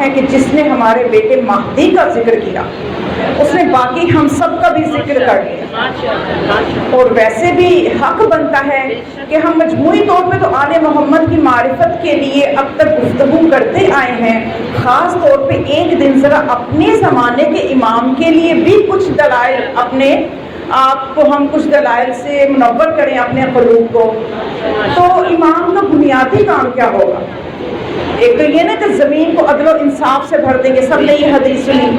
ہے کہ جس نے ہمارے بیٹے مہدی کا ذکر کیا اس نے باقی ہم سب کا بھی ذکر کر لیا۔ اور ویسے بھی حق بنتا ہے کہ ہم مجموعی طور پہ تو آل محمد کی معرفت کے لیے اب تک گفتگو کرتے آئے ہیں، خاص طور پہ ایک دن ذرا اپنے زمانے کے امام کے لیے بھی کچھ دلائل اپنے آپ کو ہم کچھ دلائل سے منور کریں اپنے قلوب کو۔ تو امام کا بنیادی کام کیا ہوگا؟ ایک تو یہ نا کہ زمین کو عدل و انصاف سے بھر دیں گے، سب نے یہ حدیث سنی۔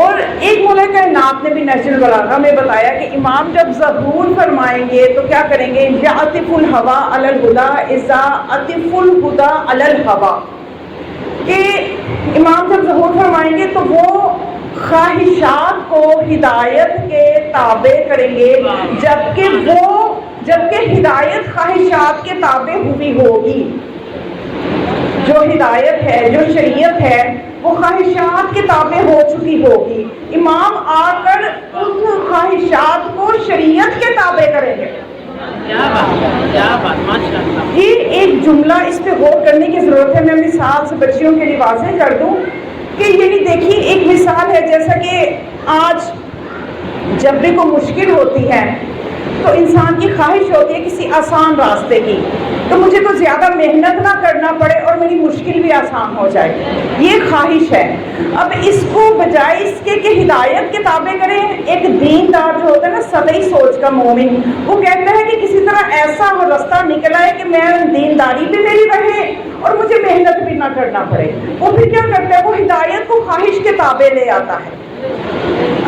اور ایک مولا کائنات نے بھی نہج البلاغہ میں بتایا کہ امام جب ظہور فرمائیں گے تو کیا کریں گے؟ یعطف الہوا علی الہدی اذا عطف الہدی علی الہوا، کہ امام جب ظہور فرمائیں گے تو وہ خواہشات کو ہدایت کے تابع کریں گے، جبکہ ہدایت خواہشات کے تابع ہوئی ہوگی۔ جو ہدایت ہے، جو شریعت ہے، وہ خواہشات کے تابع ہو چکی ہوگی۔ امام آ کر ان خواہشات کو شریعت کے تابع کریں گے۔ یہ ایک جملہ، اس پہ غور کرنے کی ضرورت ہے۔ میں مثال سے بچیوں کے لیے واضح کر دوں کہ یعنی دیکھیے ایک مثال ہے، جیسا کہ آج جب بھی کوئی مشکل ہوتی ہے تو انسان کی خواہش ہوتی ہے کسی آسان راستے کی، تو مجھے تو زیادہ محنت نہ کرنا پڑے اور میری مشکل بھی آسان ہو جائے، یہ خواہش ہے۔ اب اس کو بجائے اس کے کہ ہدایت کے تابع کریں، ایک دیندار جو ہوتا ہے نا سطحی سوچ کا مومن، وہ کہتا ہے کہ کسی طرح ایسا راستہ نکل آئے کہ میں دینداری بھی میری رہے اور مجھے محنت بھی نہ کرنا پڑے۔ وہ پھر کیا کرتا ہے؟ وہ ہدایت کو خواہش کے تابع لے آتا ہے۔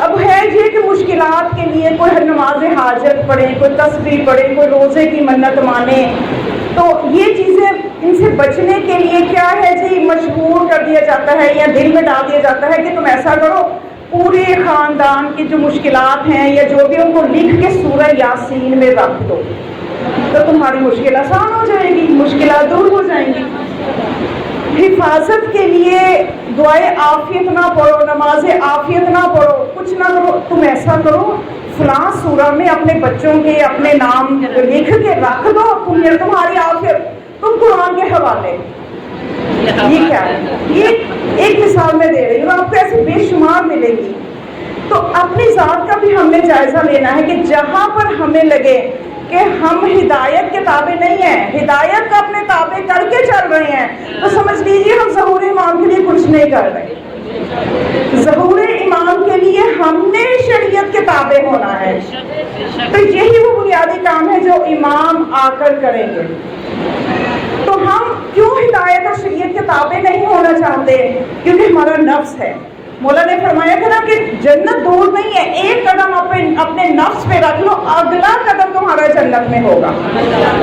اب ہے یہ کہ مشکلات کے لیے کوئی نماز حاجت پڑھے، کوئی تسبیح پڑھے، کوئی روزے کی منت مانے، تو یہ چیزیں ان سے بچنے کے لیے کیا ہے جی مشہور کر دیا جاتا ہے یا دل میں ڈال دیا جاتا ہے کہ تم ایسا کرو، پورے خاندان کی جو مشکلات ہیں یا جو بھی ان کو لکھ کے سورہ یاسین میں رکھ دو تو تمہاری مشکل آسان ہو جائے گی، مشکلات دور ہو جائیں گی۔ حفاظت کے لیے دعائے عافیت نہ پڑھو، نماز عافیت نہ پڑھو، کچھ نہ کرو، تم ایسا کرو فلاں سورہ میں اپنے بچوں کے اپنے نام لکھ کے رکھ دو، تمہاری عافیت، تم قرآن کے حوالے۔ یہ کیا ہے؟ یہ ایک مثال میں دے رہی ہوں، آپ کو ایسی بے شمار ملے گی۔ تو اپنی ذات کا بھی ہم نے جائزہ لینا ہے کہ جہاں پر ہمیں لگے کہ ہم ہدایت کے تابع نہیں ہیں، ہدایت کا اپنے تابع کر کے چل رہے ہیں، تو سمجھ لیجیے ہم ظہور امام کے لیے کچھ نہیں کر رہے۔ ظہور امام کے لیے ہم نے شریعت کے تابع ہونا ہے۔ تو یہی وہ بنیادی کام ہے جو امام آ کر کریں گے۔ تو ہم کیوں ہدایت اور شریعت کے تابع نہیں ہونا چاہتے؟ کیونکہ ہمارا نفس ہے۔ مولا نے فرمایا تھا نا کہ جنت دور نہیں ہے، ایک قدم اپنے نفس پہ رکھ لو، اگلا قدم تمہارا جنت میں ہوگا۔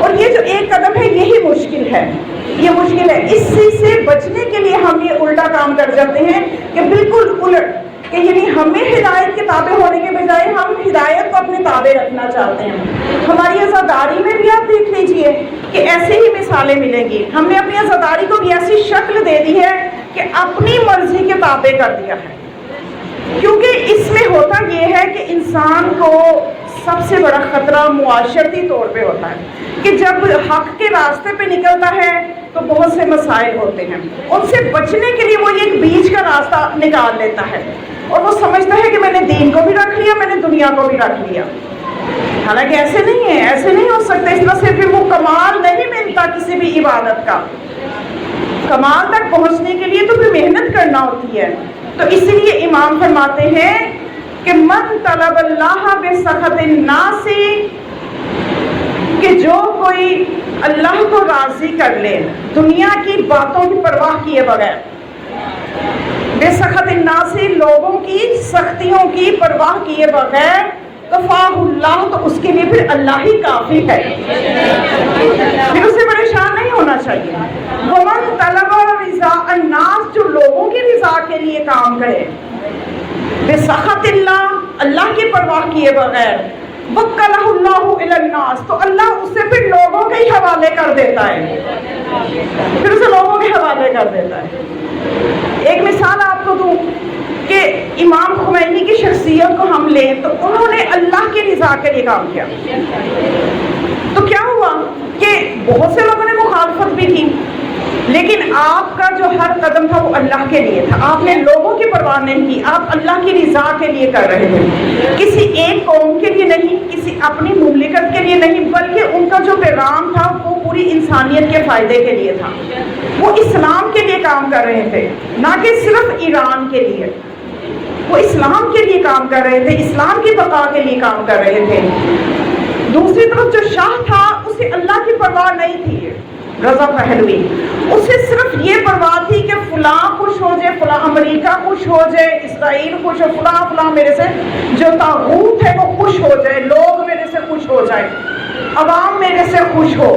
اور یہ جو ایک قدم ہے یہی مشکل ہے، یہ مشکل ہے۔ اسی سے بچنے کے لیے ہم یہ الٹا کام کر جاتے ہیں کہ بالکل الٹ، کہ یعنی ہمیں ہدایت کے تابع ہونے کے بجائے ہم ہدایت کو اپنے تابع رکھنا چاہتے ہیں۔ ہماری عزاداری میں بھی آپ دیکھ لیجئے کہ ایسی ہی مثالیں ملیں گی۔ ہم نے اپنی عزاداری کو بھی ایسی شکل دے دی ہے کہ اپنی مرضی کے تابع کر دیا ہے، کیونکہ اس میں ہوتا یہ ہے کہ انسان کو سب سے بڑا خطرہ معاشرتی طور پہ ہوتا ہے کہ جب حق کے راستے پہ نکلتا ہے تو بہت سے مسائل ہوتے ہیں، ان سے بچنے کے لیے وہ ایک بیچ کا راستہ نکال لیتا ہے اور وہ سمجھتا ہے کہ میں نے دین کو بھی رکھ لیا، میں نے دنیا کو بھی رکھ لیا۔ حالانکہ ایسے نہیں ہے، ایسے نہیں ہو سکتا۔ اس طرح سے پھر وہ کمال نہیں ملتا کسی بھی عبادت کا۔ کمال تک پہنچنے کے لیے تو پھر محنت کرنا ہوتی ہے۔ تو اس لیے امام فرماتے ہیں کہ من طلب اللہ بسخط الناس، کہ جو کوئی اللہ کو راضی کر لے دنیا کی باتوں کی پرواہ کیے بغیر، بسخط الناس لوگوں کی سختیوں کی پرواہ کیے بغیر، کفاہ اللہ، تو اس کے لیے پھر اللہ ہی کافی ہے، پھر اسے پریشان نہیں ہونا چاہیے۔ ومن طلب رضا الناس، جو لوگوں کی رضا کے لیے کام کرے، بسخط اللہ، اللہ کی پرواہ کیے بغیر، وکلہ اللہ الی الناس، تو اللہ اسے پھر لوگوں کے ہی حوالے کر دیتا ہے، پھر اسے لوگوں کے حوالے کر دیتا ہے۔ ایک مثال آپ کو دوں کہ امام خمینی کی شخصیت کو ہم لیں تو انہوں نے اللہ کی رضا کے لیے کام کیا، تو کیا ہوا کہ بہت سے لوگوں نے مخالفت بھی کی، لیکن آپ کا جو ہر قدم تھا وہ اللہ کے لیے تھا. آپ نے لوگوں کی پرواہ نہیں کی, آپ اللہ کی رضا کے لیے کر رہے تھے, کسی ایک قوم کے لیے نہیں, کسی اپنی مملکت کے لیے نہیں, بلکہ ان کا جو پیغام تھا وہ پوری انسانیت کے فائدے کے لیے تھا. وہ اسلام کے لیے کام کر رہے تھے, نہ کہ صرف ایران کے لیے. وہ اسلام کے لیے کام کر رہے تھے, اسلام کی بقا کے لیے کام کر رہے تھے. دوسری طرف جو شاہ تھا اسے اللہ کی پرواہ نہیں تھی, رضا پہلوی, اسے صرف یہ پرواہ تھی کہ فلاں خوش ہو جائے, فلاں امریکہ خوش ہو جائے, اسرائیل خوش ہو, فلاں میرے سے جو طاغوت ہے وہ خوش ہو جائے, لوگ میرے سے خوش ہو جائے, عوام میرے سے خوش ہو.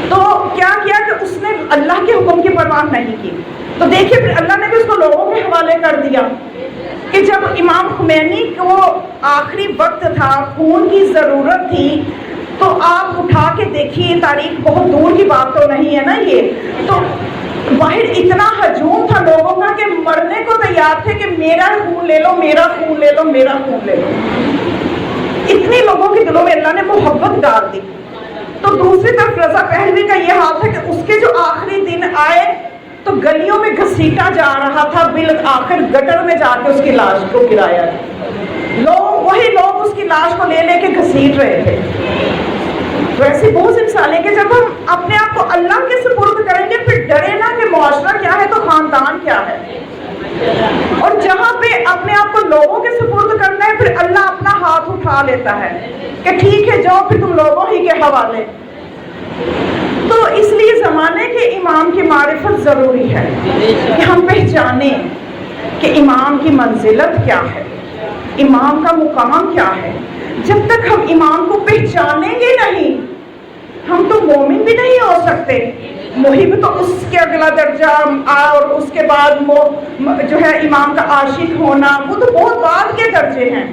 تو کیا کیا کہ اس نے اللہ کے حکم کی پرواہ نہیں کی. تو دیکھیے پھر اللہ نے بھی اس کو لوگوں کے حوالے کر دیا کہ جب امام خمینی کو آخری وقت تھا, خون کی ضرورت تھی, تو آپ اٹھا کے دیکھیے, تاریخ بہت دور کی بات تو نہیں ہے نا یہ, تو باہر اتنا ہجوم تھا لوگوں کا کہ مرنے کو تیار تھے کہ میرا خون لے لو, میرا خون لے لو, میرا خون لے لو. اتنی لوگوں کے دلوں میں اللہ نے محبت ڈال دی. تو دوسری طرف رضا پہلوی کا یہ حال تھا کہ اس کے جو آخری دن آئے تو گلیوں میں گھسیٹا جا رہا تھا, بالآخر گٹر میں جا کے اس کی لاش کو گرایا. وہی لوگ اس کی لاش کو لے لے کے گھسیٹ رہے تھے. تو ایسی بہت سی مثالیں کہ جب ہم اپنے آپ کو اللہ کے سپرد کریں گے پھر ڈرے نا کہ معاشرہ کیا ہے تو خاندان کیا ہے. اور جہاں پہ اپنے آپ کو لوگوں کے سپرد کرنا ہے پھر اللہ اپنا ہاتھ اٹھا لیتا ہے کہ ٹھیک ہے جاؤ پھر تم لوگوں ہی کے حوالے. تو اس لیے زمانے کے امام کی معرفت ضروری ہے کہ ہم پہچانیں کہ امام کی منزلت کیا ہے, امام کا مقام کیا ہے. جب تک ہم امام کو پہچانیں گے نہیں ہم تو مومن بھی نہیں ہو سکتے. محب تو اس کے اگلا درجہ, اور اس کے بعد جو ہے امام کا عاشق ہونا وہ تو بہت بعد کے درجے ہیں.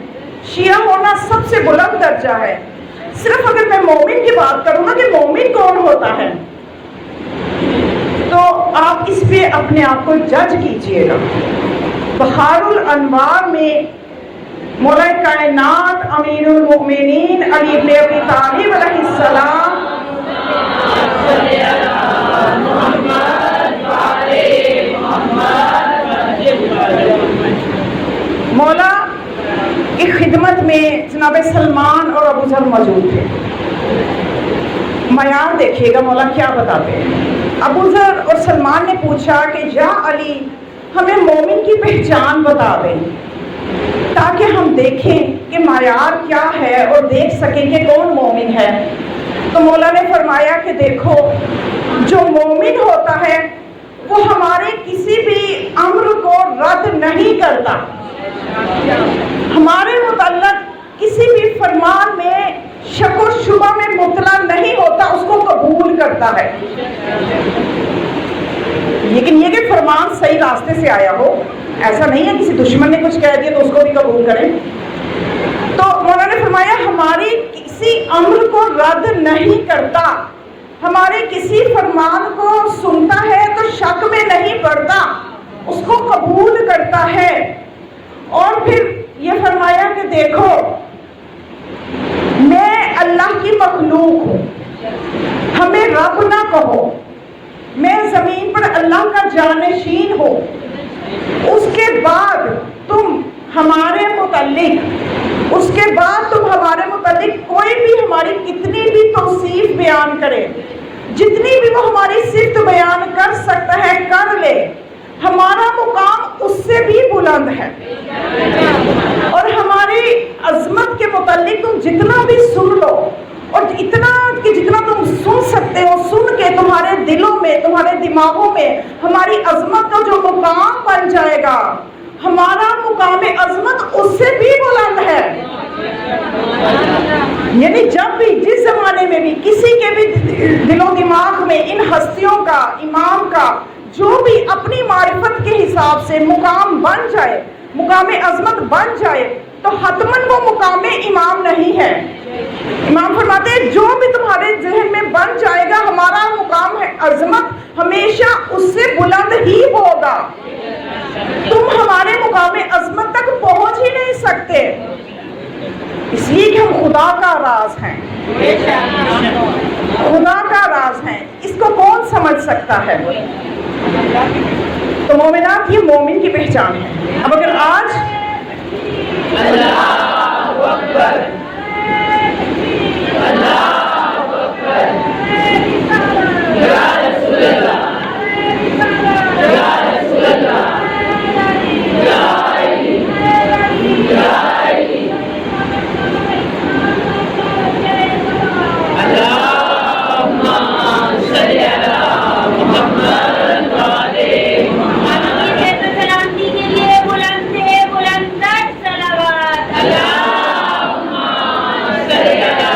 شیعہ ہونا سب سے بلند درجہ ہے. صرف اگر میں مومن کی بات کروں نا کہ مومن کون ہوتا ہے تو آپ اس پہ اپنے آپ کو جج کیجئے گا. بحار الانوار میں مولا کائنات امیر المؤمنین علی ابن ابی طالب علیہ السلام مولا کی خدمت میں جناب سلمان اور ابو ذر موجود تھے. معیار دیکھیے گا مولا کیا بتاتے ہیں. ابو ذر اور سلمان نے پوچھا کہ یا علی ہمیں مومن کی پہچان بتا دیں تاکہ ہم دیکھیں کہ معیار کیا ہے اور دیکھ سکیں کہ کون مومن ہے. تو مولا نے فرمایا کہ دیکھو جو مومن ہوتا ہے وہ ہمارے کسی بھی امر کو رد نہیں کرتا, ہمارے متعلق کسی بھی فرمان میں شک و شبہ میں مبتلا نہیں ہوتا, اس کو قبول کرتا ہے. لیکن یہ کہ فرمان صحیح راستے سے آیا ہو, ایسا نہیں ہے کسی دشمن نے کچھ کہہ دیا تو اس کو بھی قبول کریں. تو مولا نے فرمایا ہماری کسی امر کو رد نہیں کرتا, ہمارے کسی فرمان کو سنتا ہے تو شک میں نہیں پڑتا, اس کو قبول کرتا ہے. اور پھر یہ فرمایا کہ دیکھو میں اللہ کی مخلوق ہوں, ہمیں رب نہ کہو, میں زمین پر اللہ کا جانشین ہوں. اس کے بعد تم ہمارے متعلق کوئی بھی ہماری کتنی بھی توصیف بیان کرے, جتنی بھی وہ ہماری صفت بیان کر سکتا ہے کر لے, ہمارا مقام اس سے بھی بلند ہے. اور ہماری عظمت کے متعلق تم جتنا بھی سن لو اور اتنا کہ جتنا تم سن سکتے ہو سن کے تمہارے دلوں میں تمہارے دماغوں میں ہماری عظمت کا جو مقام بن جائے گا, ہمارا مقام عظمت اس سے بھی بلند ہے. یعنی جب بھی جس زمانے میں بھی کسی کے بھی دل و دماغ میں ان ہستیوں کا امام کا جو بھی اپنی معرفت کے حساب سے مقام بن جائے, مقام عظمت بن جائے تو حتماً وہ مقام امام نہیں ہے. امام فرماتے ہیں جو بھی تمہارے ذہن میں بن جائے گا ہمارا مقام ہے عظمت ہمیشہ اس سے بلند ہی ہوگا. تم ہمارے مقام عظمت تک پہنچ ہی نہیں سکتے, اس لیے کہ ہم خدا کا راز ہیں, خدا کا راز ہیں. اس کو کون سمجھ سکتا ہے؟ تو مومنات یہ مومن کی پہچان ہے۔ اب اگر آج اللہ اکبر اللہ اکبر یا رسول اللہ یا رسول اللہ یا علی یا علی اللہم صلی علی محمد وعلی محمد سلامتی کے لیے بلند سے بلند تر صلوات اللہم صلی علی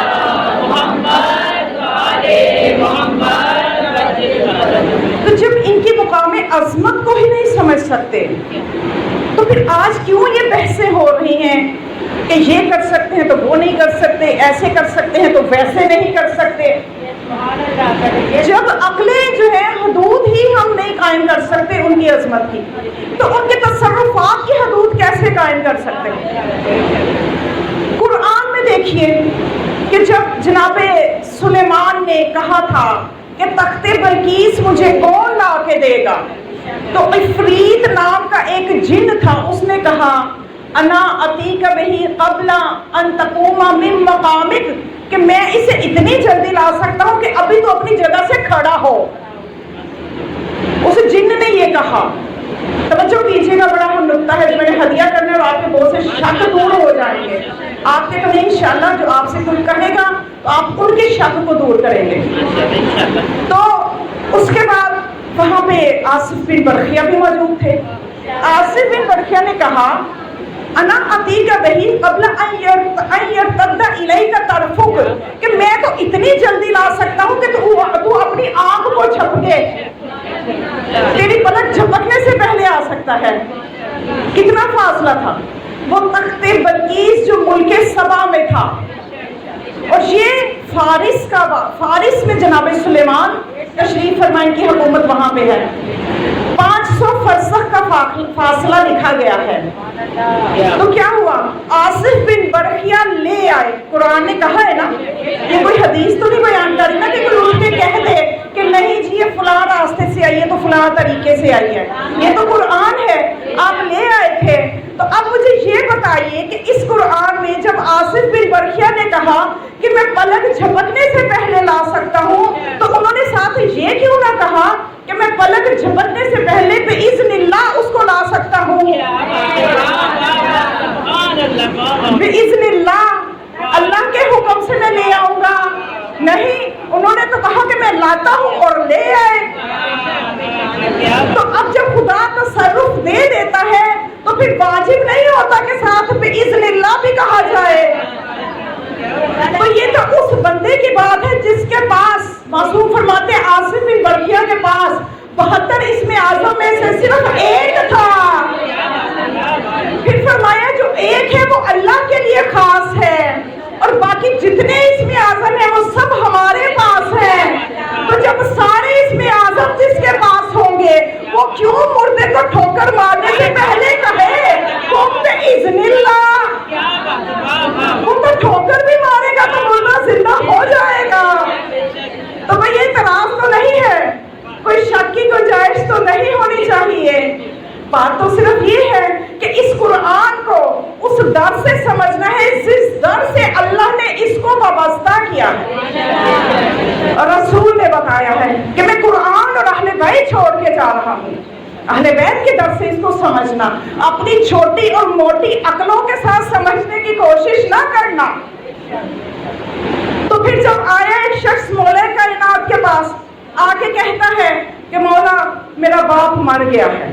محمد وعلی محمد۔ تو جب ان کی مقام عظمت کو ہی نہیں سمجھ سکتے تو پھر آج کیوں یہ بحثیں ہو رہی ہیں کہ یہ کر سکتے ہیں تو وہ نہیں کر سکتے، ایسے کر سکتے ہیں تو ویسے نہیں کر سکتے؟ جب عقلیں جو ہے حدود ہی ہم نہیں قائم کر سکتے ان کی عظمت کی، تو ان کے تصرفات کی حدود کیسے قائم کر سکتے ہیں؟ قرآن میں دیکھیے کہ جب جناب سلیمان نے کہا تھا کہ تخت بلقیس مجھے کون لا کے دے گا، تو عفریت نام کا ایک جن تھا، اس نے کہا انا اتیک بہی قبل ان تقوم من مقامک، کہ میں اسے اتنی جلدی لا سکتا ہوں کہ ابھی تو اپنی جگہ سے کھڑا ہو۔ اس جن نے یہ کہا۔ توجہ کیجیے گا، بڑا اہم نکتہ ہے جو میں نے ہدیہ کرنے اور آپ کے بہت سے شک دور ہو جائیں گے۔ آپ کے تو نہیں، انشاءاللہ جو آپ سے کوئی کہے گا تو آپ ان کے شک کو دور کریں گے۔ تو اس کے بعد وہاں پہ آصف بن برخیہ بھی موجود تھے۔ آصف بن برخیہ نے کہا انا اتیک بہی قبل ان یرتد الیک طرفک، کہ میں تو اتنی جلدی لا سکتا ہوں کہ تو اپنی آنکھ کو جھپکے، تیری پلک جھپکنے سے پہلے آ سکتا ہے۔ کتنا فاصلہ تھا؟ وہ تخت بلقیس جو ملک سبا میں تھا، اور یہ فارس میں جناب سلیمان تشریف فرمائیں کی حکومت وہاں پہ ہے۔ 500 فرسخ کا فاصلہ لکھا گیا ہے۔ تو کیا ہوا؟ آصف بن برخیہ لے آئے۔ قرآن نے کہا ہے نا، یہ کوئی حدیث تو نہیں بیان کر رہی نا کہ کوئی اٹھ کے کہہ دے کہ نہیں جی یہ فلاں راستے سے آئی ہے تو فلاں طریقے سے آئی ہے، یہ تو قرآن ہے، آپ لے آئے تھے۔ تو اب مجھے یہ بتائیے کہ اس قرآن میں جب آصف بن برخیہ نے کہا کہ میں پلک جھپکنے سے پہلے لا سکتا ہوں، تو انہوں نے ساتھ یہ کیوں نہ کہا کہ میں پلک جھپکنے سے پہلے بِإِذْنِ اللہ اس کو لا سکتا ہوں؟ بِإِذْنِ اللہ، اللہ کے حکم سے میں لے آؤں گا؟ نہیں، انہوں نے تو کہا کہ میں لاتا ہوں اور لے آئے۔ تو اب جب خدا تصرف دے دیتا ہے تو پھر واجب نہیں ہوتا کہ ساتھ بِإِذْنِ اللہ بھی کہا جائے؟ تو یہ تو اس بندے کی بات ہے جس کے پاس، معصوم فرماتے ہیں آصف بن برخیہ کے پاس 72 اسم اعظم میں سے صرف ایک تھا۔ پھر فرمایا جو ایک ہے وہ اللہ کے لیے خاص ہے، اور باقی جتنے اسم اعظم ہیں وہ سب ہمارے پاس ہیں۔ تو جب سارے اسم اعظم جس کے پاس ہوں گے وہ کیوں مردے کو ٹھوکر مارنے سے پہلے کہے وہ بِإِذْنِ اللہ؟ وہ تو ٹھوکر بھی مارے گا تو مردہ زندہ ہو جائے گا۔ تو بھئی یہ اعتراض تو نہیں ہے، کوئی شک کی گنجائش تو نہیں ہونی چاہیے۔ بات تو صرف یہ ہے کہ اس قرآن کو اس در سے سمجھنا ہے جس در سے اللہ نے اس کو وابستہ کیا ہے، اور رسول نے بتایا ہے کہ میں قرآن اور اہل بیت چھوڑ کے جا رہا ہوں۔ اہل بیت کے در سے اس کو سمجھنا، اپنی چھوٹی اور موٹی عقلوں کے ساتھ سمجھنے کی کوشش نہ کرنا۔ تو پھر جب آیا ایک شخص مولا کائنات کے پاس آ کے کہتا ہے کہ مولا میرا باپ مر گیا ہے،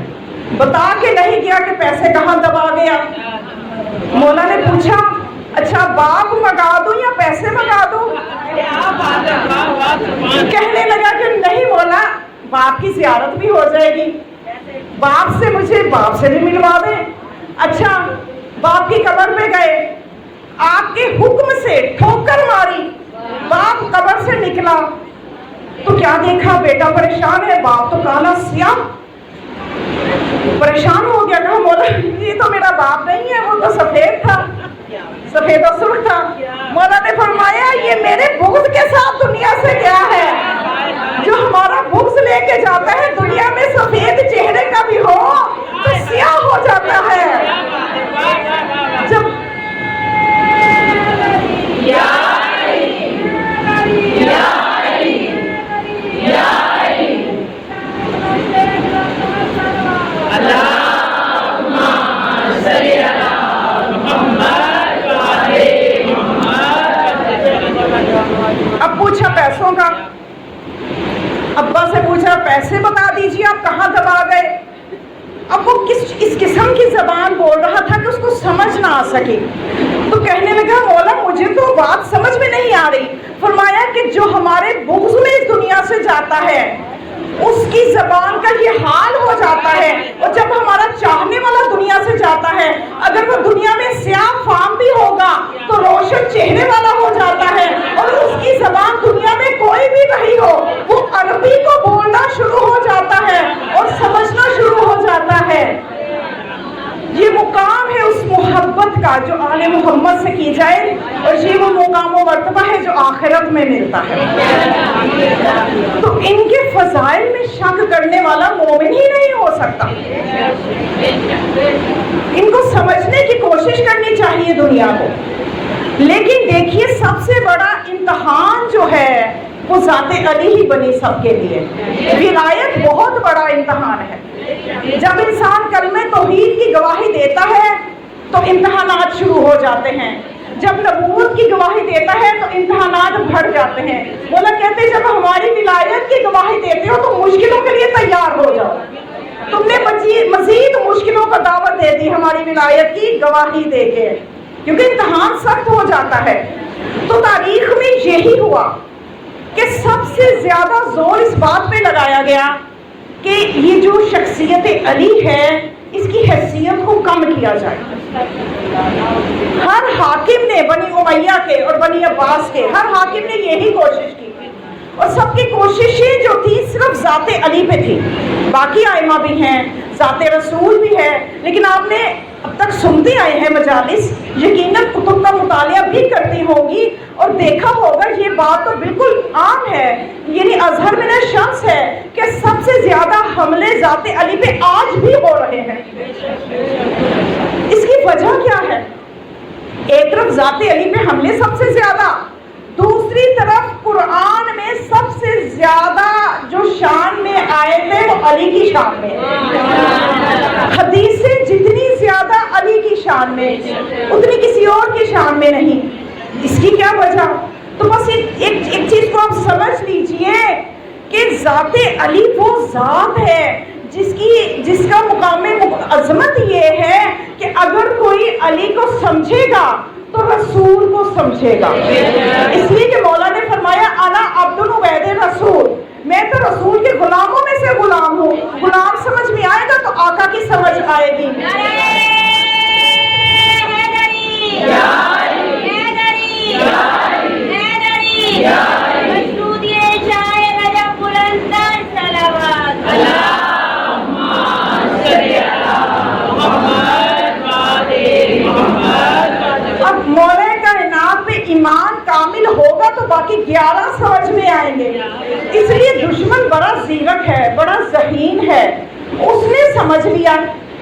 بتا کے نہیں گیا کہ پیسے کہاں دبا گیا۔ مولا نے پوچھا اچھا باپ منگا دوں یا پیسے منگا دوں؟ کہنے لگا کہ نہیں مولا، باپ کی زیارت بھی ہو جائے گی، باپ سے مجھے باپ سے بھی ملوا دیں۔ اچھا باپ کی قبر پہ گئے، آپ کے حکم سے ٹھوکر ماری، باپ قبر سے نکلا تو کیا دیکھا؟ بیٹا پریشان ہے، باپ تو کالا سیاہ، پریشان ہو گیا، کہا مولا یہ تو میرا باپ نہیں ہے، وہ تو سفید تھا، سفید اور سرخ تھا۔ مولا نے فرمایا یہ میرے بغض کے ساتھ دنیا سے گیا ہے، جو جو ہمارا بغض لے کے جاتا ہے دنیا میں سفید چہرے کا بھی ہو تو سیاہ ہو جاتا ہے. جب اب پوچھا پیسوں کا, ابا سے پوچھا پیسے بتا دیجیے آپ کہاں دبا گئے. اب وہ اس قسم کی زبان بول رہا تھا کہ اس کو سمجھ نہ آ سکی, تو کہنے لگا مولا مجھے تو بات سمجھ میں نہیں آ رہی. فرمایا کہ جو ہمارے بغض میں اس دنیا سے جاتا ہے اس کی زبان کا یہ حال ہو جاتا ہے, اور جب ہمارا چاہنے والا دنیا سے جاتا ہے اگر وہ دنیا میں سیاہ فام بھی ہوگا تو روشن چہرے والا ہو جاتا ہے, اور اس کی زبان دنیا میں کوئی بھی نہیں ہو وہ عربی کو بولنا شروع ہو جاتا ہے اور سمجھنا شروع ہو جاتا ہے. یہ مقام ہے اس محبت کا جو آل محمد سے کی جائے, اور یہ وہ مقام و مرتبہ ہے جو آخرت میں ملتا ہے. تو ان کے فضائل میں شک کرنے والا مومن ہی نہیں ہو سکتا. ان کو سمجھنے کی کوشش کرنی چاہیے دنیا کو. لیکن دیکھیے سب سے بڑا امتحان جو ہے وہ ذات علی ہی بنی سب کے لیے. ولایت بہت بڑا امتحان ہے. جب انسان کلمہ توحید کی گواہی دیتا ہے تو امتحانات شروع ہو جاتے ہیں. جب نبوت کی گواہی دیتا ہے تو امتحانات بڑھ جاتے ہیں. مولا کہتے ہیں جب ہماری ولایت کی گواہی دیتے ہو تو مشکلوں کے لیے تیار ہو جاؤ. تم نے مزید مشکلوں کو دعوت دے دی ہماری ولایت کی گواہی دے کے, کیونکہ امتحان سخت ہو جاتا ہے. تو تاریخ میں یہی ہوا کہ سب سے زیادہ زور اس بات پہ لگایا گیا کہ یہ جو شخصیت علی ہے اس کی حیثیت کو کم کیا جائے. ہر حاکم نے بنی امیہ کے اور بنی عباس کے ہر حاکم نے یہی کوشش کی, اور سب کی کوششیں جو تھی صرف ذات علی پہ تھی. باقی ائمہ بھی ہیں, ذات رسول بھی ہے, لیکن آپ نے اب تک سنتے آئے ہیں مجالس, یقیناً کتب کا مطالعہ بھی کرتی ہوں گی اور دیکھا ہوگا یہ بات تو بالکل عام ہے, یعنی اظہر من الشمس ہے کہ سب سے زیادہ حملے ذات علی پہ آج بھی ہو رہے ہیں. اس کی وجہ کیا ہے؟ ایک طرف ذات علی پہ حملے سب سے زیادہ, دوسری طرف قرآن میں سب سے زیادہ جو شان میں آئے تھے وہ علی کی شان میں, حدیثیں جتنی زیادہ علی کی شان میں اتنی کسی اور کی شان میں نہیں. اس کی کیا وجہ؟ تو بس ایک چیز کو آپ سمجھ لیجئے کہ ذات علی وہ ذات ہے جس کا مقام عظمت یہ ہے کہ اگر کوئی علی کو سمجھے گا تو رسول کو سمجھے گا. اس لیے کہ مولا نے فرمایا انا عبد عبید رسول, میں تو رسول کے غلاموں میں سے غلام ہوں. غلام سمجھ میں آئے گا تو آقا کی سمجھ آئے گی. اب مولا کائنات پہ ایمان کامل ہوگا تو باقی 11 سمجھ میں آئیں گے. اس لیے دشمن بڑا زیرک ہے, بڑا ذہین ہے, اس نے سمجھ لیا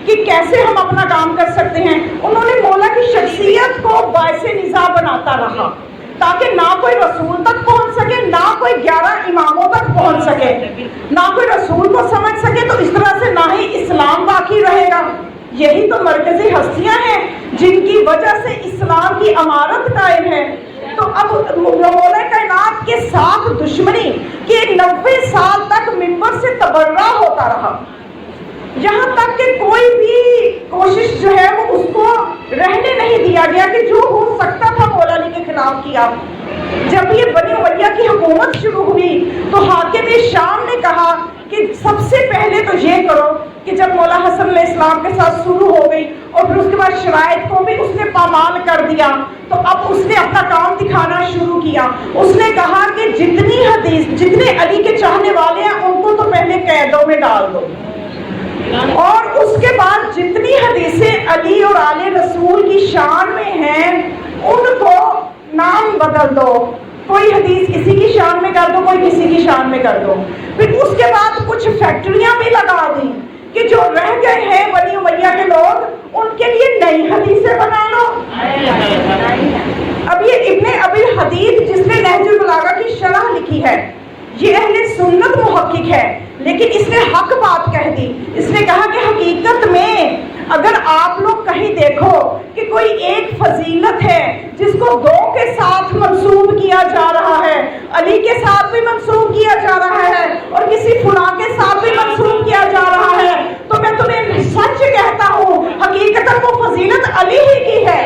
کہ کیسے ہم اپنا کام کر سکتے ہیں. انہوں نے مولا کی شخصیت کو باعث نزاع بناتا رہا تاکہ نہ کوئی رسول تک پہنچ سکے, نہ کوئی 11 اماموں تک پہنچ سکے, نہ کوئی رسول کو سمجھ سکے. تو اس طرح سے نہ ہی اسلام باقی رہے گا. یہی تو مرکزی ہستیاں ہیں جن کی وجہ سے اسلام کی عمارت قائم ہے. تو اب مولا کائنات کے ساتھ دشمنی کے 90 سال تک منبر سے تبرہ ہوتا رہا, یہاں تک کہ کوئی بھی کوشش جو ہے وہ اس کو رہنے نہیں دیا گیا کہ جو ہو سکتا تھا مولا علی کے خلاف کیا. جب یہ بنی امیہ کی حکومت شروع ہوئی تو حاکم شام نے کہا کہ سب سے پہلے تو یہ کرو کہ جب مولا حسن علیہ السلام کے ساتھ شروع ہو گئی اور پھر اس کے بعد شرائط کو بھی اس نے پامال کر دیا, تو اب اس نے اپنا کام دکھانا شروع کیا. اس نے کہا کہ جتنے علی کے چاہنے والے ہیں ان کو تو پہلے قیدوں میں ڈال دو, اور اس کے بعد جتنی حدیثیں علی اور آل رسول کی شان میں ہیں ان کو نام بدل دو, کوئی حدیث کسی کی شان میں کر دو، کوئی کسی کی شان میں کر دو. پھر اس کے بعد کچھ فیکٹریاں بھی لگا دیں کہ جو رہ گئے ہیں بنی امیہ کے لوگ ان کے لیے نئی حدیثیں بنا لو. اب یہ ابن ابی الحدیث جس نے نہج البلاغہ کی شرح لکھی ہے، یہ اہل سنت محقق ہے، لیکن اس نے حق بات کہہ دی. اس نے کہا کہ حقیقت میں اگر آپ لوگ کہیں دیکھو کہ کوئی ایک فضیلت ہے جس کو دو کے ساتھ منسوب کیا جا رہا ہے، علی کے ساتھ بھی منسوب کیا جا رہا ہے اور کسی فلاں کے ساتھ بھی منسوب کیا جا رہا ہے، تو میں تمہیں سچ کہتا ہوں حقیقت وہ فضیلت علی ہی کی ہے.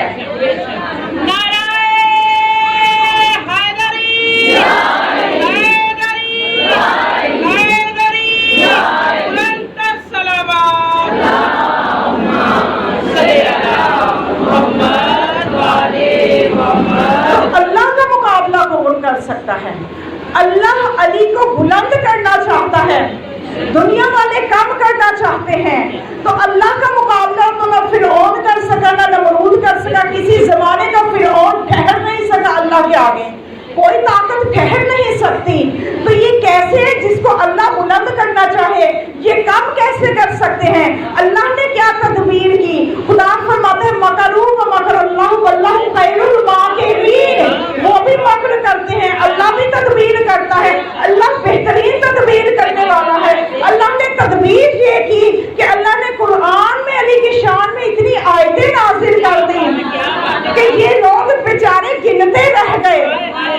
سکتا ہے. اللہ علی کو بلند کرنا چاہتا ہے، دنیا والے کم کرنا چاہتے ہیں، تو اللہ کا مقابلہ تو نہ فرعون کر سکا نہ نمرود کر سکا. کسی زمانے کا فرعون ٹھہر نہیں سکا اللہ کے آگے، کوئی طاقت ٹھہر نہیں سکتی. تو یہ کیسے جس کو اللہ بلند کرنا چاہے یہ کم کیسے کر سکتے ہیں؟ اللہ نے کیا تدبیر کی؟ خدا فرماتے ہیں مکروا ومکر اللہ واللہ خیر الماکرین. وہ بھی مکر کرتے ہیں، اللہ بھی تدبیر کرتا ہے، اللہ بہترین تدبیر کرنے والا ہے. اللہ نے تدبیر یہ کی کہ اللہ نے قرآن میں علی کی شان میں اتنی آیتیں نازل کر دی کہ یہ لوگ بیچارے گنتے رہ گئے.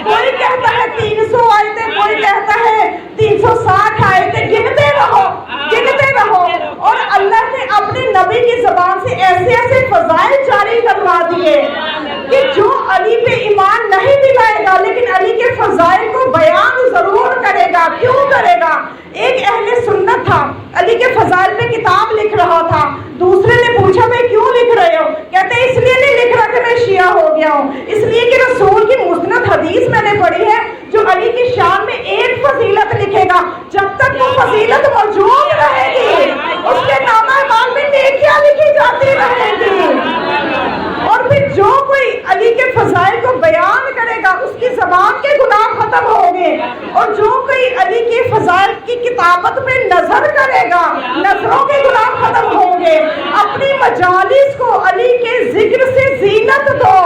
کوئی کہتا ہے 300 آیتیں، کوئی کہتا ہے 360 آیتیں. گنتے رہو گنتے رہو. اور اللہ نے اپنے نبی کی زبان سے ایسے ایسے فضائل جاری کروا دیے کہ جو علی پہ ایمان نہیں بھی لائے گا لیکن علی کے فضائل کو بیان ضرور کرے گا. کیوں کرے گا؟ ایک اہل سنت تھا، علی کے فضائل پہ کتاب لکھ رہا تھا. دوسرے نے پوچھا بھائی کیوں لکھ رہے ہو؟ کہتے ہیں اس لیے نہیں لکھ رہا کہ میں شیعہ ہو گیا ہوں، اس لیے کہ رسول کی مسند حدیث میں نے پڑھی ہے جو علی کی شان میں ایک فضیلت لکھے گا، جب تک وہ فضیلت موجود رہے گی اس کے نام اعمال میں نیکیاں لکھی جاتی رہیں گی. اور پھر جو کوئی علی کے فضائل کو بیان کرے گا اس کی زبان کے گناہ ختم ہوں گے، اور جو کوئی علی کے فضائل کی کتابت پہ نظر کرے گا نظروں کے گناہ ختم ہوں گے. اپنی مجالس کو علی کے ذکر سے زینت دو.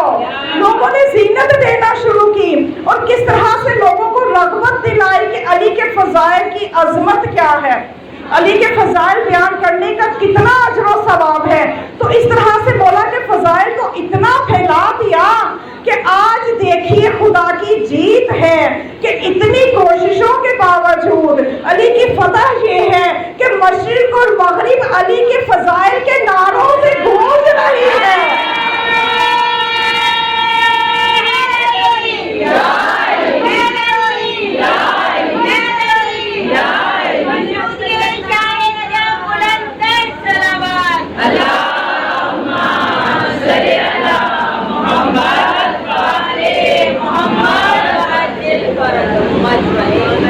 لوگوں نے زینت دینا شروع کی اور کس طرح سے لوگوں کو رغبت دلائی کہ علی کے فضائل کی عظمت کیا ہے، علی کے فضائل بیان کرنے کا کتنا اجر و ثواب ہے. تو اس طرح سے بولا کہ فضائل کو اتنا پھیلا دیا کہ آج دیکھیے خدا کی جیت ہے کہ اتنی کوششوں کے باوجود علی کی فتح یہ ہے کہ مشرق اور مغرب علی کے فضائل کے نعروں سے گونج رہی ہے.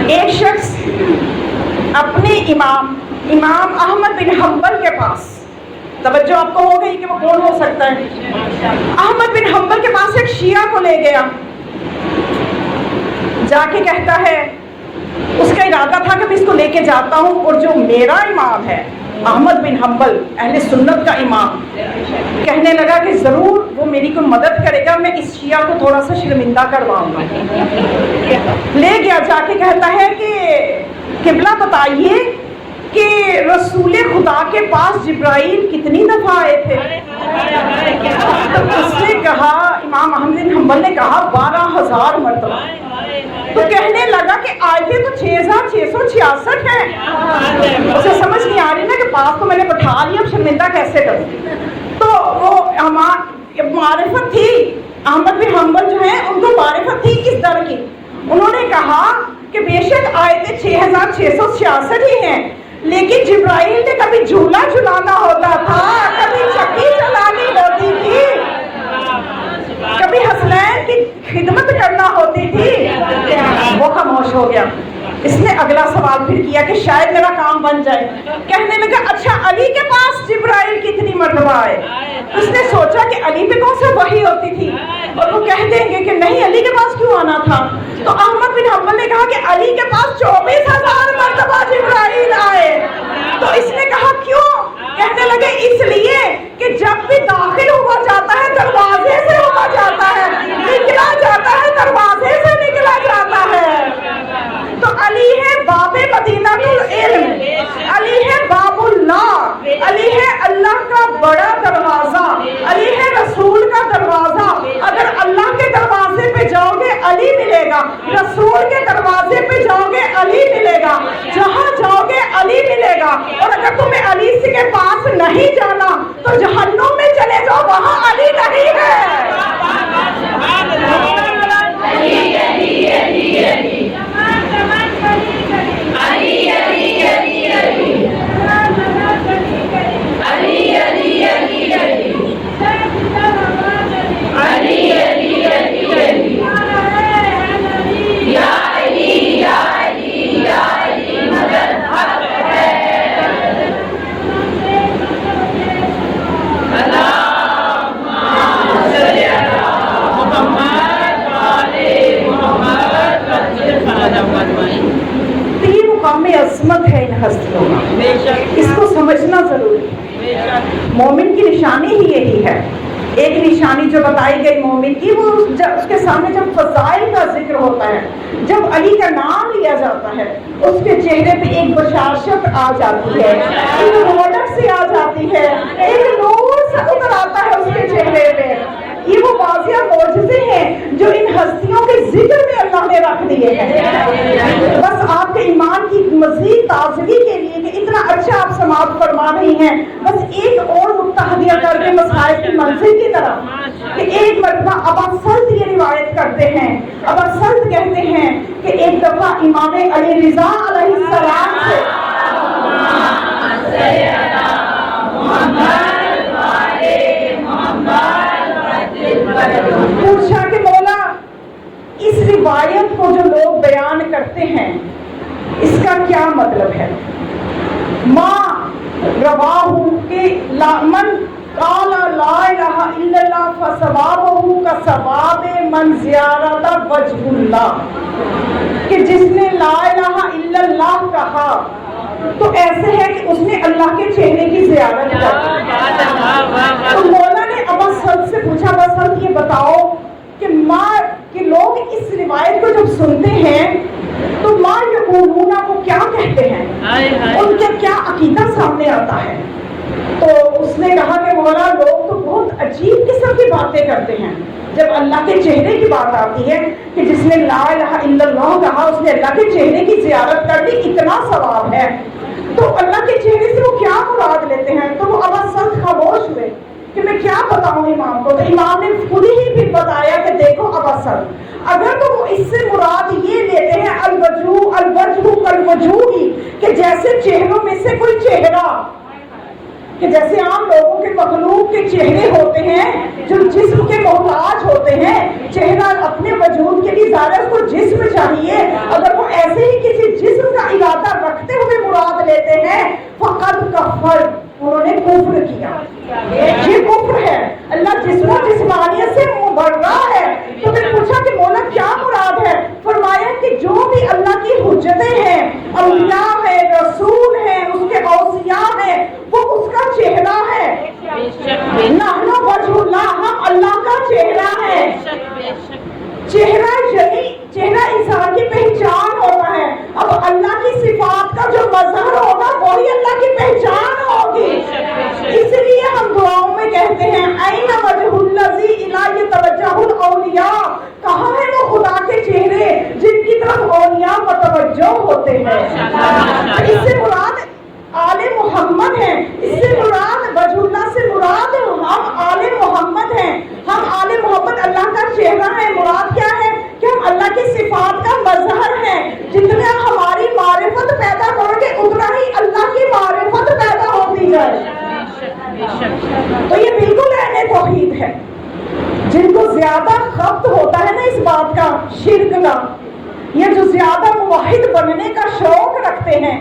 ایک شخص اپنے امام احمد بن حنبل کے پاس، توجہ آپ کو ہو گئی کہ وہ کون ہو سکتا ہے، احمد بن حنبل کے پاس ایک شیعہ کو لے گیا. جا کے کہتا ہے، اس کا ارادہ تھا کہ میں اس کو لے کے جاتا ہوں اور جو میرا امام ہے احمد بن حنبل اہل سنت کا امام، کہنے لگا کہ ضرور وہ میری کو مدد کرے گا، میں اس شیعہ کو تھوڑا سا شرمندہ کرواؤں گا. لے گیا، جا کے کہتا ہے کہ قبلہ بتائیے کہ رسول خدا کے پاس جبرائیل کتنی دفعہ آئے تھے؟ تو اس نے کہا، امام احمد بن حنبل نے کہا 12,000 مرتبہ. تو کہنے لگا کہ آیتیں تو 6,666 ہیں. اسے سمجھ نہیں آ رہی نا کہ پاس تو میں نے بٹھا لیا، اب شرمندہ کیسے کروں. تو وہ معرفت تھی، احمد بن حنبل جو ہیں ان کو معرفت تھی اس در کی. انہوں نے کہا کہ بے شک آیتیں 6,666 ہی ہیں، لیکن جبرائیل نے کبھی جھولا جھلانا ہوتا تھا، کبھی چکی چلانی ہوتی تھی، کبھی حسنین کی خدمت کرنا ہوتی تھی. وہ خاموش ہو گیا. اس نے اگلا سوال پھر کیا کہ شاید میرا کام بن جائے. کہنے لگا اچھا علی کے پاس جبرائیل کتنی مرتبہ آئے؟ اس نے سوچا کہ علی پہ کون سے وحی ہوتی تھی، اور وہ کہہ دیں گے کہ نہیں علی کے پاس کیوں آنا تھا؟ تو احمد بن حنبل نے کہا کہ علی کے پاس 24,000 مرتبہ جبرائیل آئے۔ تو اس نے کہا کیوں؟ کہنے لگے اس لیے کہ جب بھی داخل ہوا جاتا ہے دروازے سے ہوا جاتا ہے، نکلا جاتا ہے دروازے سے نکلا جاتا ہے۔ تو علی ہے باب مدینہ العلم، علی ہے باب اللہ، علی ہے اللہ کا بڑا دروازہ، علی ہے رسول کا دروازہ۔ اگر اللہ کے دروازے پہ جاؤ گے علی ملے گا، رسول کے دروازے پہ جاؤ گے علی ملے گا، جہاں جاؤ گے علی ملے گا۔ اور اگر تمہیں علی کے پاس نہیں جانا تو جہنم میں چلے جاؤ، وہاں علی نہیں ہے۔ تین مقام عظمت ہے ان ہستیوں کا، اس کو سمجھنا ضروری ہے۔ مومن کی نشانی ہی یہی ہے۔ ایک نشانی جو بتائی گئی مومن کی، وہ اس کے سامنے جب فضائل کا ذکر ہوتا ہے، جب علی کا نام لیا جاتا ہے، اس کے چہرے پہ ایک بشاشت آ جاتی ہے، ایک رونق سی آ جاتی ہے، ایک نور سا اتر آتا ہے اس کے چہرے پہ۔ یہ وہ واضح معجزے ہیں جو ان ہستیوں کے ذکر میں اللہ نے رکھ دیے ہیں۔ بس آپ کے ایمان کی مزید تازگی کے لیے کہ اتنا اچھا آپ سماعت فرما رہی ہیں، بس ایک اور متحدیہ کر کے مصائب کی منزل کی طرف کہ ایک مرتبہ ابا سلط یہ روایت کرتے ہیں، ابا سلط کہتے ہیں کہ ایک دفعہ امام علی رضا علیہ السلام سے پوچھا کہ مولا اس روایت کو جو لوگ بیان کرتے ہیں اس کا کیا مطلب ہے؟ ماں رواہ کہ من قال لا الہ الا اللہ فثوابہ کثواب من زیارت وجہ اللہ، کہ جس نے لا الہ الا اللہ کہا تو ایسے ہے کہ اس نے اللہ کے چہرے کی زیارت کی۔ تو مولا نے ابا سلط سے پوچھا، ابا سلط یہ بتاؤ کہ ماں کہ لوگ اس روایت کو جب سنتے ہیں تو ماں یقولون کو کیا کہتے ہیں، ان کا کیا عقیدہ سامنے آتا ہے؟ تو اس نے کہا کہ مولا لوگ تو بہت عجیب قسم کی باتیں کرتے ہیں جب اللہ کے چہرے کی بات آتی ہے کہ جس نے لا الہ الا اللہ کہا اس نے اللہ کے چہرے کی زیارت کر لی، اتنا ثواب ہے۔ تو اللہ کے چہرے سے وہ کیا مراد لیتے ہیں؟ تو وہ ابا سلط خاموش ہوئے کہ میں کیا بتاؤں امام کو۔ تو امام نے خود ہی پھر بتایا کہ دیکھو ابا سلط، اگر تو وہ اس سے مراد یہ لیتے ہیں الوجوہ الوجہ کالوجوہ، کہ جیسے چہروں میں سے کوئی چہرہ، کہ جیسے عام لوگوں کے مخلوق کے چہرے ہوتے ہیں جو جسم کے محتاج ہوتے ہیں، چہرہ اپنے وجود کے لیے ظاہر اس کو جسم چاہیے، اگر وہ ایسے ہی کسی جسم کا ارادہ رکھتے ہوئے مراد لیتے ہیں فقط کفر، انہوں نے کفر کیا، یہ کفر ہے۔ اللہ جسم و جسمانیت سے مبرہ ہے۔ تو میں نے پوچھا کہ مولا کیا مراد ہے؟ فرمایا کہ جو بھی اللہ کی حجتیں ہیں، اولیاء ہیں، رسول ہیں، اس کے اوصیاء ہیں، وہ اس کا چہرہ ہے۔ نحن وجہ اللہ، ہم اللہ کا چہرہ ہے۔ چہرہ یعنی چہرہ انسان کی پہچان ہوتا ہے۔ اب اللہ کی صفات کا جو مظہر ہوگا وہی اللہ کی پہچان ہوگی۔ اس لیے ہم دعاؤں میں کہتے ہیں این وجہ الذی الیہ توجہ الاولیاء، کہاں ہے وہ خدا کے چہرے جن کی طرف اولیاء متوجہ ہوتے ہیں۔ اس سے مراد آل محمد ہیں، اس سے مراد وجہ اللہ سے مراد ہم آل محمد ہیں، ہم آل محمد اللہ کا چہرہ ہے۔ مراد کیا ہے کہ ہم اللہ کی صفات کا مظہر ہیں۔ جتنا ہماری معرفت پیدا کرو گے اتنا ہی اللہ کی معرفت پیدا ہوتی جائے۔ تو یہ بالکل عین توحید ہے۔ جن کو زیادہ خبط ہوتا ہے نا اس بات کا، شرک کا، یہ جو زیادہ موحد بننے کا شوق رکھتے ہیں،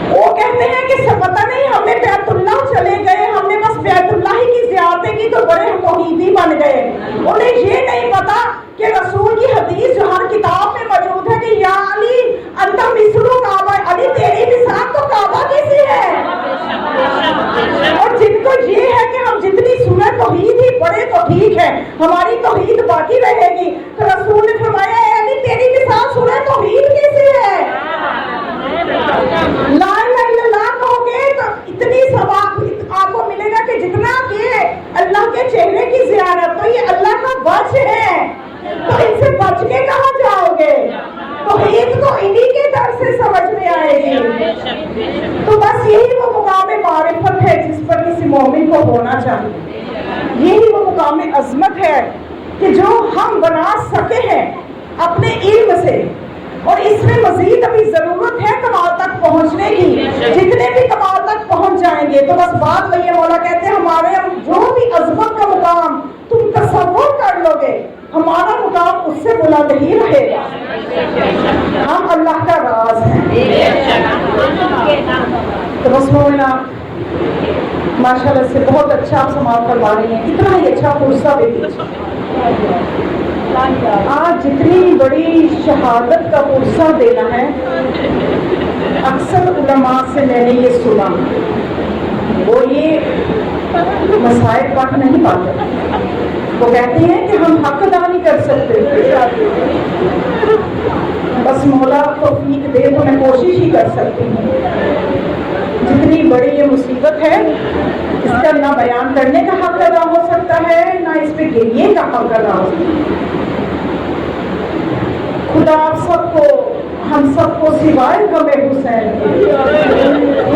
وہ کہتے ہیں کہ پتہ نہیں ہم نے بیت اللہ چلے گئے، ہم نے بس بیت اللہ ہی کی زیارتیں کی تو بڑے توحیدی بن گئے۔ انہیں یہ تو ٹھیک ہے، ہماری توحید باقی رہے گی۔ تو رسول نے فرمایا اے علی تیری مثال سنا توحید کیسے ہے؟ لا الہ الا اللہ کہو گے تو اتنی ثواب آپ کو ملے گا کہ جتنا کہ اللہ کے چہرے کی زیارت، تو یہ اللہ کا وجہ ہے، تو ان سے بچ کے کہاں جاؤ گے؟ توحید تو انہی کے در سے سمجھ میں آئے گی۔ تو بس یہی وہ مقام معرفت ہے جس پر کسی مومن کو ہونا چاہیے، یہی وہ مقام عظمت ہے کہ جو ہم بنا سکے ہیں اپنے علم سے، اور اس میں مزید ابھی ضرورت ہے کمال تک پہنچنے کی۔ جتنے بھی کمال تک پہنچ جائیں گے تو بس بات وہی ہے، مولا کہتے ہیں ہمارے جو بھی عظمت کا مقام تم تصور کر لو گے، ہمارا مقام اس سے بلند ہی رہے گا۔ ہم اللہ کا راز ہیں۔ تو بس مومنہ ماشاءاللہ سے بہت اچھا آپ سماعت کروا رہی ہیں، اتنا ہی اچھا پرسہ بھی دیجیے۔ آج جتنی بڑی شہادت کا پرسہ دینا ہے، اکثر علماء سے میں نے یہ سنا، وہ یہ مسائل پڑھ نہیں پاتے، وہ کہتے ہیں کہ ہم حق ادا نہیں کر سکتے، بس مولا توفیق دے تو میں کوشش ہی کر سکتی ہوں۔ جتنی بڑی یہ مصیبت ہے، اس کا نہ بیان کرنے کا حق ادا ہو سکتا ہے، نہ اس پہ گریے کا حق ادا ہو سکتا ہے۔ خدا آپ سب کو، ہم سب کو سوائے غم حسین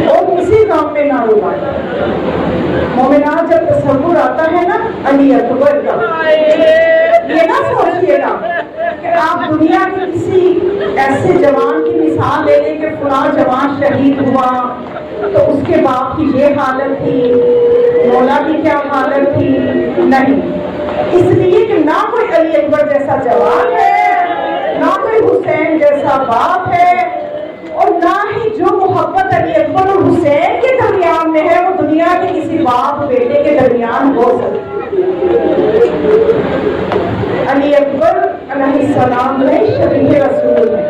اور کسی غم میں نہ رلائے۔ مومنات جب تصور آتا ہے نا علی اکبر کا، یہ نہ سوچئے گا کہ آپ دنیا کے کسی ایسے جوان کی مثال لے لیں کہ فلاں جوان شہید ہوا تو اس کے باپ کی یہ حالت تھی، مولا کی کیا حالت تھی، نہیں، اس لیے کہ نہ کوئی علی اکبر جیسا جوان ہے، نہ کوئی حسین جیسا باپ ہے، اور نہ ہی جو محبت علی اکبر اور حسین کے درمیان میں ہے وہ دنیا کے کسی باپ بیٹے کے درمیان ہو سکتی۔ علی اکبر علیہ السلام میں شفیع رسول ہے،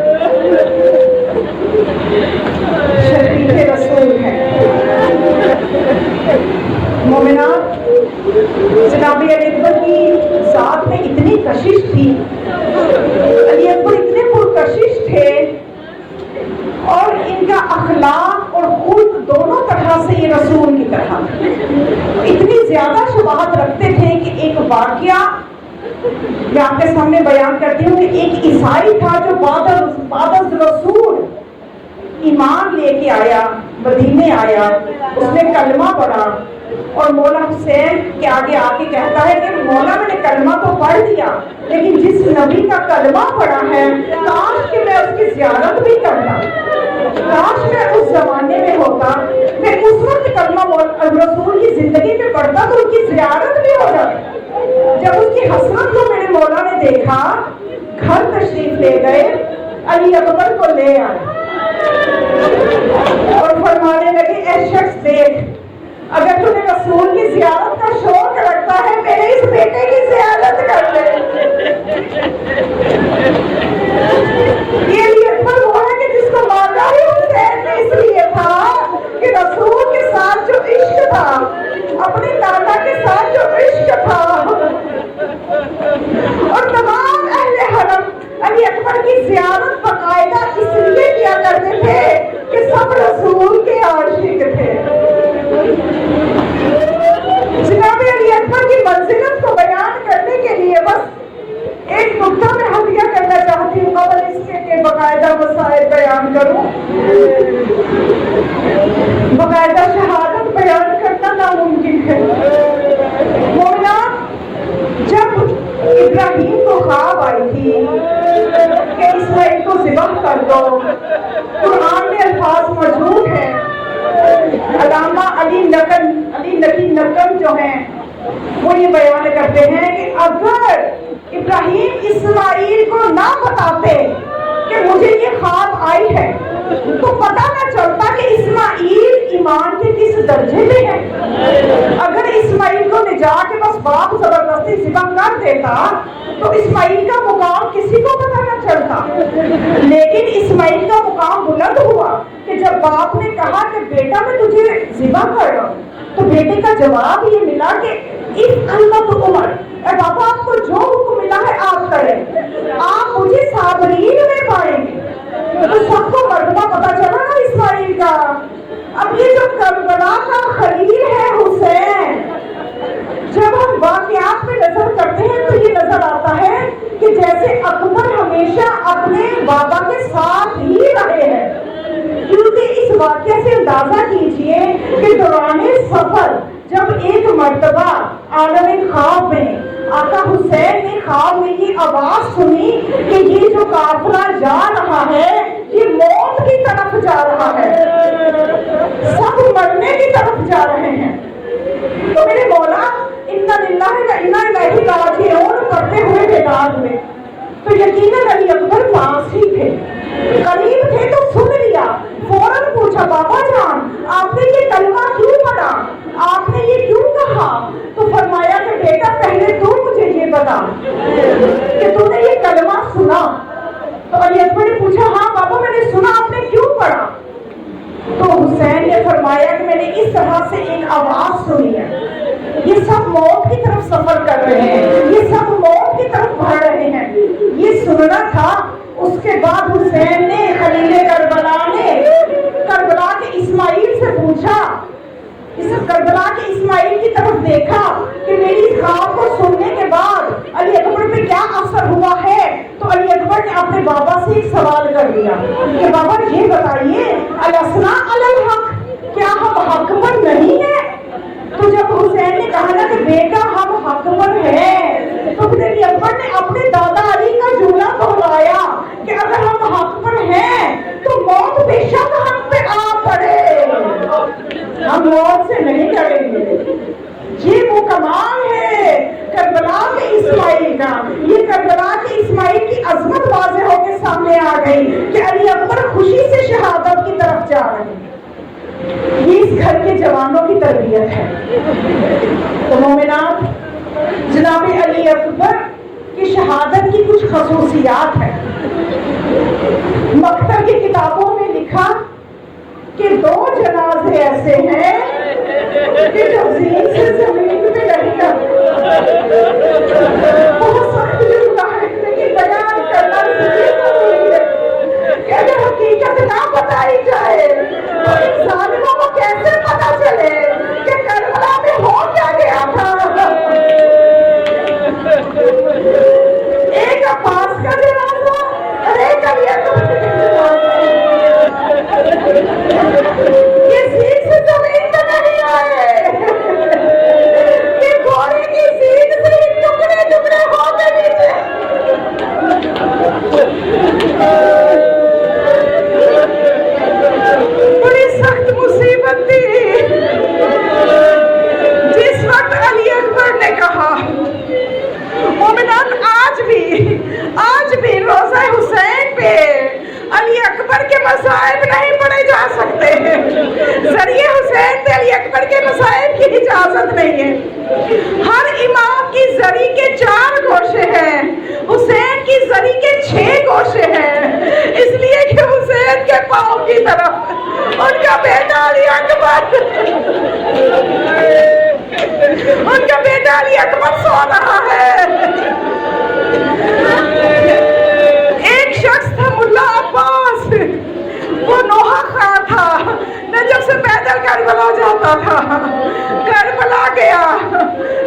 شفیع رسول ہے۔ مومنات، جناب علی اکبر کی ذات میں اتنی کشش تھی، علی اکبر اتنے پرکشش تھے، اور ان کا اخلاق اور خلق دونوں طرح سے یہ رسول کی طرح اتنی زیادہ شباہت رکھتے تھے کہ ایک واقعہ میں آپ کے سامنے بیان کرتی ہوں کہ ایک عیسائی تھا جو بعد از رسول ایمان لے کے آیا، مدینے آیا، اس نے کلمہ پڑھا، اور مولا حسین کے آگے آ کے کہتا ہے کہ مولا میں نے کلمہ تو پڑھ دیا، لیکن جس نبی کا کلمہ پڑھا ہے کاش کہ میں اس کی زیارت بھی کرتا، کاش میں اس زمانے میں ہوتا، میں اس وقت کلمہ رسول کی زندگی میں پڑھتا تو ان کی زیارت بھی ہو جاتی۔ جب اس کی حسرت کو میرے مولا نے دیکھا، گھر تشریف لے گئے، علی اکبر کو لے آئے اور فرمانے لگے اے شخص دیکھ، اگر تمہیں رسول کی زیارت کا شوق رکھتا ہے میرے اس بیٹے کی زیارت کر لے۔ یہ علی اکبر وہ ہے کہ جس کو مارنا ہی حسین نے اس لیے تھا کہ رسول کے ساتھ جو عشق تھا، اپنے نانا کے ساتھ جو عشق تھا، اور تمام اہل حرم علی اکبر کی زیارت باقاعدہ اس لیے کیا کرتے تھے کہ سب رسول کے عاشق تھے۔ جناب علی اکبر کی منزلت کو بیان کرنے کے لیے بس ایک نقطہ میں ہدیہ کرنا چاہتی ہوں، قبل اس کے کہ باقاعدہ مسائل بیان کروں، باقاعدہ شہادت بیان کرنا ناممکن ہے۔ مولا جب ابراہیم کو خواب آئی تھی کہ اسماعیل کو ذبح کر دو، قرآن میں الفاظ موجود ہیں، علامہ علی نقی نقم جو ہیں وہ یہ بیان کرتے ہیں کہ اگر ابراہیم اسماعیل کو نہ بتاتے کہ مجھے یہ خواب آئی ہے تو پتہ نہ چلتا کہ اسماعیل ایمان کے کس درجے میں ہے۔ اگر اسماعیل کو لے جا کے بس باپ زبردستی ذبح کر دیتا تو اسماعیل کا مقام کسی کو پتہ نہ چلتا، لیکن اسماعیل کا مقام بلند ہوا کہ جب باپ نے کہا کہ بیٹا میں تجھے ذبح کر رہا ہوں تو بیٹے کا جواب یہ ملا کہ اس قلت عمر، اے بابا آپ کو جو حکم ملا ہے آپ کریں، آپ مجھے صابرین میں پائیں گے۔ تو سب کو مرتبہ پتا چلا نا اسماعیل کا۔ اب یہ جو کربلا کا خلیل ہے حسین، جب ہم واقعات میں نظر کرتے ہیں تو یہ نظر آتا ہے کہ جیسے اکبر ہمیشہ اپنے بابا کے ساتھ ہی رہے ہیں، کیونکہ اس واقعے سے اندازہ کیجئے کہ دوران سفر جب ایک مرتبہ عالم خواب میں آقا حسین نے خواب میں یہ آواز سنی کہ یہ جو قافلہ جا رہا ہے یہ موت کی طرف جا رہا ہے، سب مرنے کی طرف جا رہے ہیں، تو میرے مولا انا للہ و انا الیہ راجعون کرتے ہوئے بیدار ہوئے۔ تو یقیناً علی اکبر پاس ہی تھے، قریب تھے تو سن لیا، فوراً پوچھا بابا جان آپ نے یہ کلمہ کیوں پڑھا، آپ نے یہ کیوں کہا؟ تو فرمایا کہ بیٹا پہلے تو مجھے یہ بتا کہ تو نے یہ کلمہ سنا۔ تو علی اکبر نے پوچھا ہاں بابا میں نے سنا، آپ نے کیوں پڑھا؟ تو حسین نے فرمایا کہ میں نے اس طرح سے ایک آواز سنی ہے، یہ سب موت کی طرف سفر کر رہے ہیں، یہ سب موت کی طرف بڑھ رہے ہیں، یہ سننا تھا۔ اس کے بعد حسین نے خلیل کربلا نے کربلا کے اسماعیل سے پوچھا، اس کربلا کے اسماعیل کی طرف دیکھا کہ میری اس خواب کو سننے کے بعد علی اکبر پہ کیا اثر ہوا ہے۔ تو علی اکبر نے اپنے بابا سے ایک سوال کر دیا کہ بابا یہ بتائیے الاسنا علی الحق، کیا ہم حق پر نہیں ہیں؟ تو جب حسین نے کہا نا کہ بیٹا ہم حق پر ہیں، تو پھر علی اکبر نے اپنے دادا علی کا جملہ دہرایا کہ اگر ہم حق پر ہیں تو موت بے شک ہم پہ آ پڑے، ہم موت سے نہیں ڈریں گے۔ یہ وہ کمال ہے کربلا کے اسماعیل کا، یہ کربلا کے اسماعیل کی عظمت واضح ہو کے سامنے آ گئی کہ علی اکبر خوشی سے شہادت کی طرف جا رہے ہیں۔ یہ اس گھر کے جوانوں کی تربیت ہے۔ تو مومنات، جناب علی اکبر کی شہادت کی کچھ خصوصیات ہیں۔ مکتب کی کتابوں میں لکھا کہ 2 جنازے ایسے ہیں کہ جو زین سے زمین پہ نہیں کرتے، بہت سخت جملہ ہے لیکن بیان کرنا ضروری ہے کہ اگر حقیقت نہ بتائی جائے تو ان ظالموں کو کیسے پتا چلے کہ کربلا میں ہو کیا گیا تھا۔ ایک عباس کا جنازہ اور ایک علی اکبر کا جنازہ، یہ سیٹ سے زمین پہ نہیں آئے، یہ گھوڑے کی سیٹ سے ٹکڑے ٹکڑے ہو کے نیچے۔ بڑی سخت مصیبت تھی جس وقت علی اکبر نے کہا، مومنات آج بھی روزہ حسین پہ علی اکبر کے مصائب نہیں پڑھے جا سکتے، ذریعے حسین پہ علی اکبر کے مصائب کی اجازت نہیں ہے۔ ہر امام کی ذری کے 4 گوشے ہیں، حسین کی ذری کے 6 گوشے ہیں، اس لیے کہ حسین کے پاؤں کی طرف ان کا بیٹا علی اکبر سو رہا ہے۔ ایک شخص تھا ملا عباس، وہ نوحہ خواہ تھا، نجف سے پیدل کربلا جاتا تھا، کربلا گیا،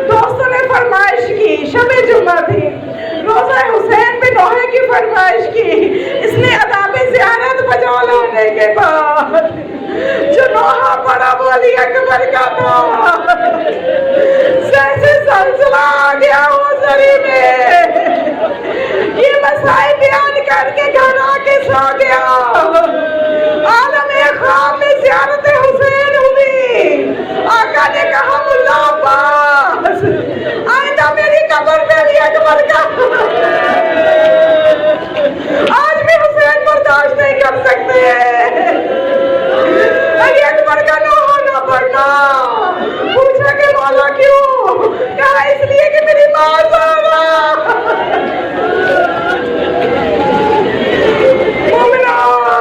دوستوں نے فرمائش کی، شب جمعہ تھی، روزہ حسین پہ نوحے کی فرمائش کی، اس نے آداب زیارت بجا لانے کے بعد جو نوحہ پڑا وہ علی اکبر کا تھا، جیسے زلزلہ آ گیا وہ ذری میں، یہ مسائل بیان کر کے گھر آ کے سو گیا۔ عالم خواب میں زیارت حسین ہوئی، آقا نے کہا ملا عباس آئندہ میری قبر میں علی اکبر کا، آج بھی حسین برداشت نہیں کر سکتے علی اکبر کا نوحہ نہ پڑھنا۔ پوچھا کہ مولا کیوں؟ کہا اس لیے کہ میری ماں زہرا۔ مومنات